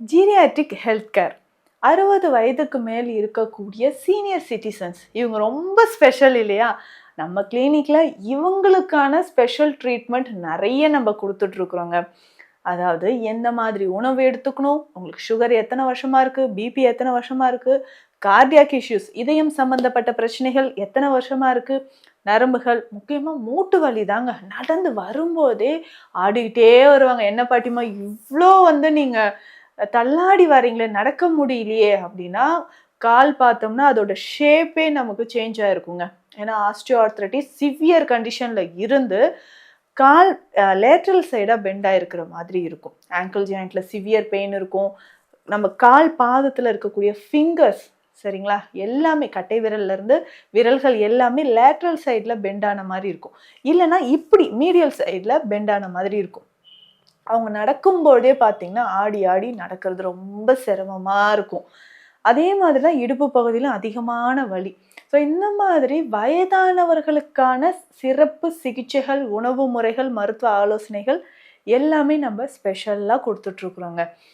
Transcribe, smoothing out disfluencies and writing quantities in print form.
Geriatric health care 60 வயதுக்கு மேல் இருக்கக்கூடிய சீனியர் சிட்டிசன்ஸ் இவங்க ரொம்ப ஸ்பெஷல் இல்லையா? நம்ம கிளினிக்ல இவங்களுக்கான ஸ்பெஷல் ட்ரீட்மெண்ட் நிறைய நம்ம கொடுத்துட்ருக்குறோங்க. அதாவது எந்த மாதிரி உணவு எடுத்துக்கணும், உங்களுக்கு சுகர் எத்தனை வருஷமா இருக்கு, பிபி எத்தனை வருஷமா இருக்கு, கார்டியாக் இஷ்யூஸ் இதயம் சம்பந்தப்பட்ட பிரச்சனைகள் எத்தனை வருஷமா இருக்கு, நரம்புகள் முக்கியமாக மூட்டு வலி தாங்க. நடந்து வரும்போதே ஆடிக்கிட்டே வருவாங்க. என்ன பாட்டிமா இவ்வளோ நீங்கள் தள்ளாடி வரீங்களே, நடக்க முடியலையே அப்படின்னா, கால் பார்த்தோம்னா அதோட ஷேப்பே நமக்கு சேஞ்ச் ஆயிருக்குங்க. ஏன்னா ஆஸ்டியோ ஆர்த்ரைட்டிஸ் சிவியர் கண்டிஷன்ல இருந்து கால் லேட்ரல் சைடாக பெண்ட் ஆயிருக்கிற மாதிரி இருக்கும். ஆங்கிள் ஜாயிண்ட்ல சிவியர் பெயின் இருக்கும். நம்ம கால் பாதத்தில் இருக்கக்கூடிய ஃபிங்கர்ஸ் சரிங்களா, எல்லாமே கட்டை விரல்ல இருந்து விரல்கள் எல்லாமே லேட்ரல் சைடில் பெண்ட் ஆன மாதிரி இருக்கும். இல்லைன்னா இப்படி மீடியல் சைடில் பெண்ட் ஆன மாதிரி இருக்கும். அவங்க நடக்கும்போதே பார்த்தீங்கன்னா ஆடி ஆடி நடக்கிறது ரொம்ப சிரமமாக இருக்கும். அதே மாதிரி தான் இடுப்பு பகுதியிலும் அதிகமான வலி. ஸோ இந்த மாதிரி வயதானவர்களுக்கான சிறப்பு சிகிச்சைகள், உணவு முறைகள், மருத்துவ ஆலோசனைகள் எல்லாமே நம்ம ஸ்பெஷலாக கொடுத்துட்ருக்குறோங்க.